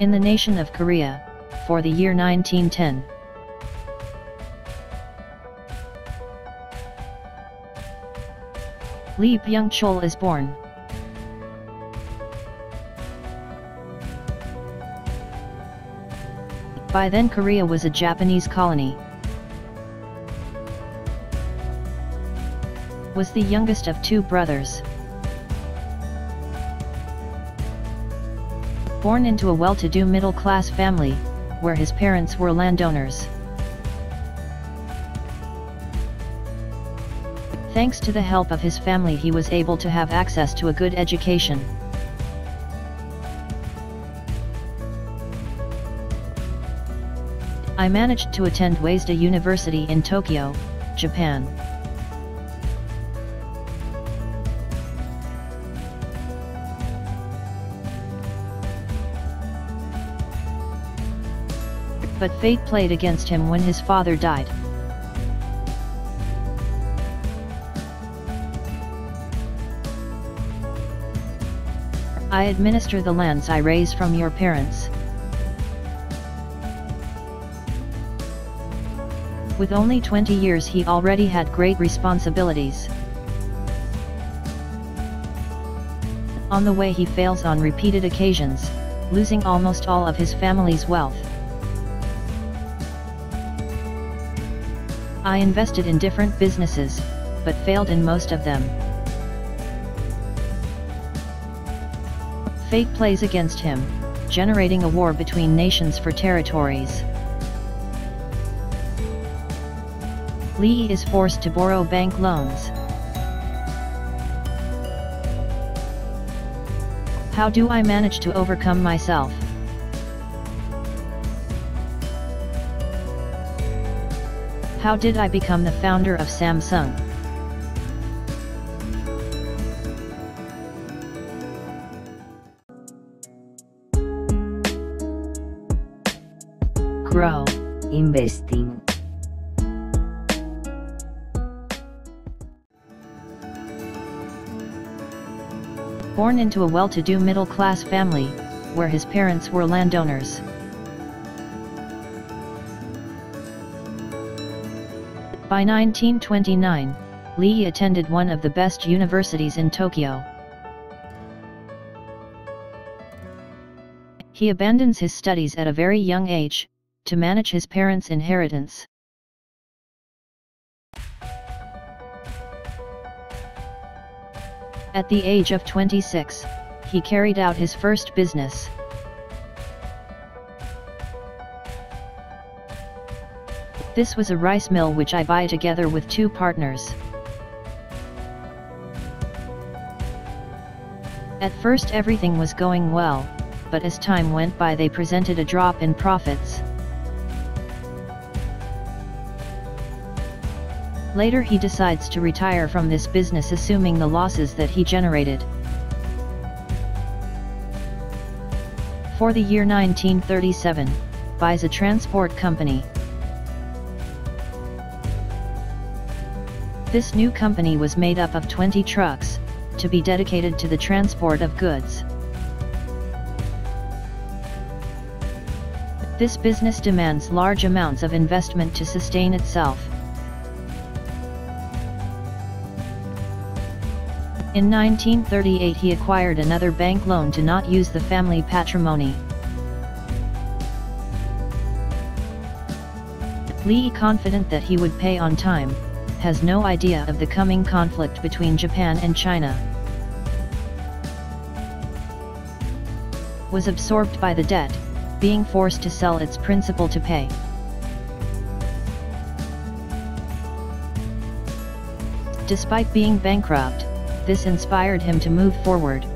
in the nation of Korea, for the year 1910. Lee Byung-chol is born. By then Korea was a Japanese colony. Was the youngest of two brothers. Born into a well-to-do middle-class family, where his parents were landowners. Thanks to the help of his family he was able to have access to a good education. I managed to attend Waseda University in Tokyo, Japan. But fate played against him when his father died. I administer the lands I raise from your parents. With only 20 years he already had great responsibilities. On the way he fails on repeated occasions, losing almost all of his family's wealth. I invested in different businesses, but failed in most of them. Fate plays against him, generating a war between nations for territories. Lee is forced to borrow bank loans. How do I manage to overcome myself? How did I become the founder of Samsung? Grow. Investing. Born into a well-to-do middle-class family, where his parents were landowners. By 1929, Lee attended one of the best universities in Tokyo. He abandons his studies at a very young age, to manage his parents' inheritance. At the age of 26, he carried out his first business. This was a rice mill which I buy together with two partners. At first everything was going well, but as time went by they presented a drop in profits. Later he decides to retire from this business, assuming the losses that he generated. For the year 1937, buys a transport company. This new company was made up of 20 trucks, to be dedicated to the transport of goods. This business demands large amounts of investment to sustain itself. In 1938 he acquired another bank loan to not use the family patrimony. Lee, confident that he would pay on time, has no idea of the coming conflict between Japan and China. Was absorbed by the debt, being forced to sell its principal to pay. Despite being bankrupt, this inspired him to move forward.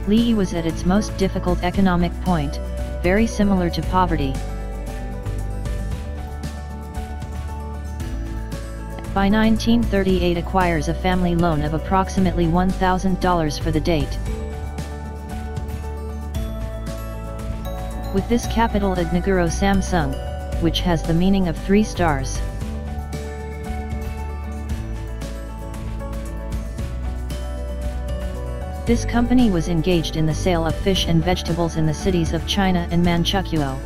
Lee was at its most difficult economic point, very similar to poverty. By 1938 acquires a family loan of approximately $1,000 for the date. With this capital Naguro Samsung, which has the meaning of 3 stars. This company was engaged in the sale of fish and vegetables in the cities of China and Manchukuo.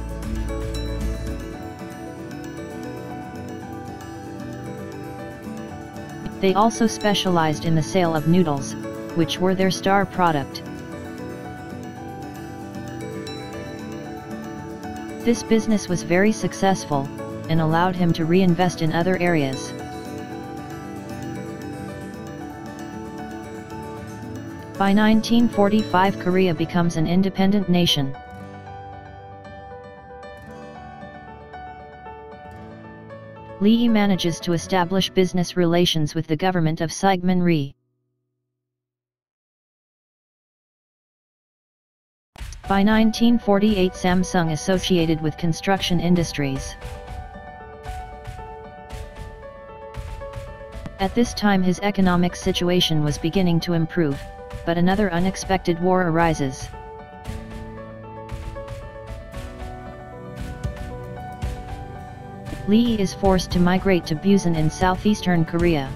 They also specialized in the sale of noodles, which were their star product. This business was very successful, and allowed him to reinvest in other areas. By 1945, Korea becomes an independent nation. Lee manages to establish business relations with the government of Syngman Rhee. By 1948, Samsung associated with construction industries. At this time his economic situation was beginning to improve, but another unexpected war arises. Lee is forced to migrate to Busan in southeastern Korea.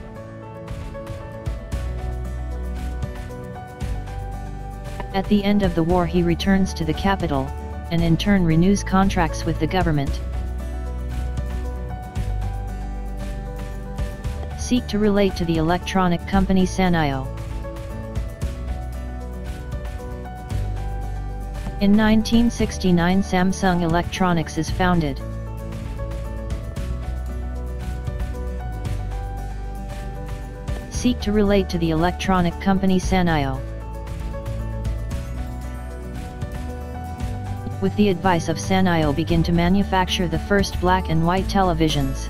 At the end of the war he returns to the capital, and in turn renews contracts with the government. Seek to relate to the electronic company Sanyo. In 1969 Samsung Electronics is founded. Seek to relate to the electronic company Sanyo. With the advice of Sanyo begin to manufacture the first black and white televisions.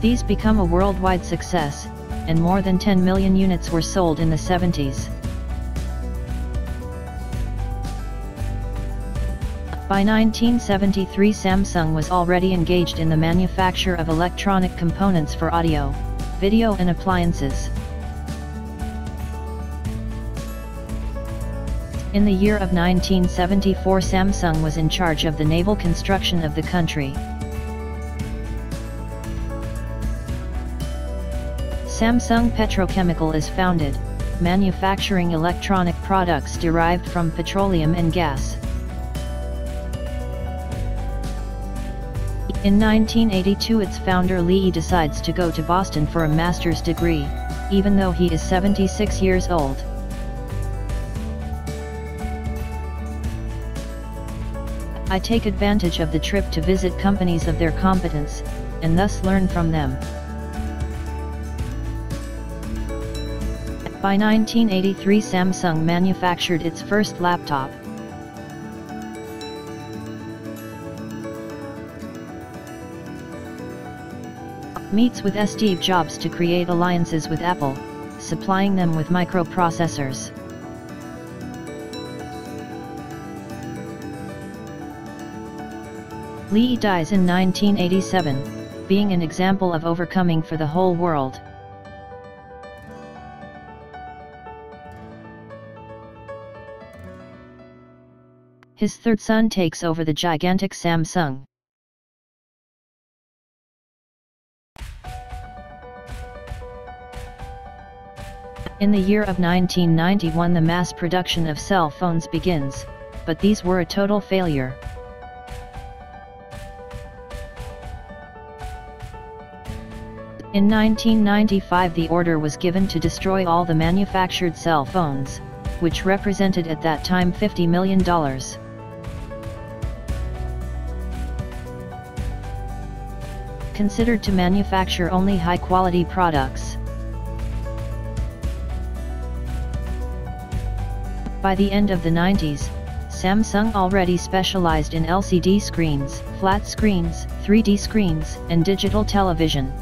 These become a worldwide success, and more than 10 million units were sold in the 70s. By 1973 Samsung was already engaged in the manufacture of electronic components for audio, video and appliances. In the year of 1974 Samsung was in charge of the naval construction of the country. Samsung Petrochemical is founded, manufacturing electronic products derived from petroleum and gas. In 1982 its founder Lee decides to go to Boston for a master's degree, even though he is 76 years old. I take advantage of the trip to visit companies of their competence, and thus learn from them. By 1983 Samsung manufactured its first laptop. Meets with Steve Jobs to create alliances with Apple, supplying them with microprocessors. Lee dies in 1987, being an example of overcoming for the whole world. His third son takes over the gigantic Samsung. In the year of 1991 the mass production of cell phones begins, but these were a total failure. In 1995 the order was given to destroy all the manufactured cell phones, which represented at that time $50 million. Considered to manufacture only high-quality products. By the end of the 90s, Samsung already specialized in LCD screens, flat screens, 3D screens, and digital television.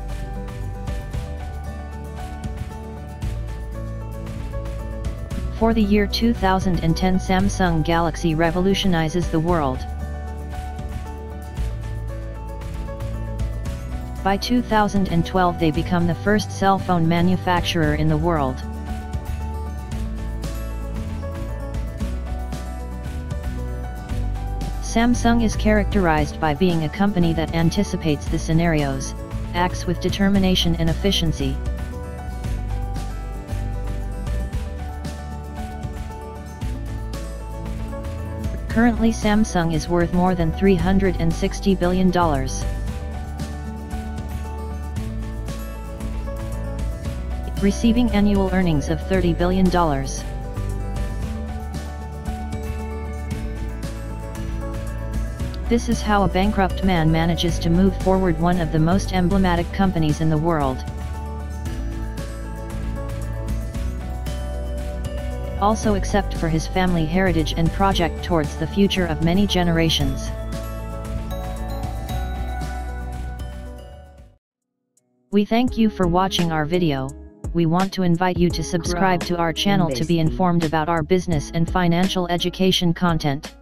For the year 2010 Samsung Galaxy revolutionizes the world. By 2012 they become the first cell phone manufacturer in the world. Samsung is characterized by being a company that anticipates the scenarios, acts with determination and efficiency. Currently Samsung is worth more than $360 billion. Receiving annual earnings of $30 billion. This is how a bankrupt man manages to move forward one of the most emblematic companies in the world. Also except for his family heritage and project towards the future of many generations. We thank you for watching our video. We want to invite you to subscribe to our channel to be informed about our business and financial education content.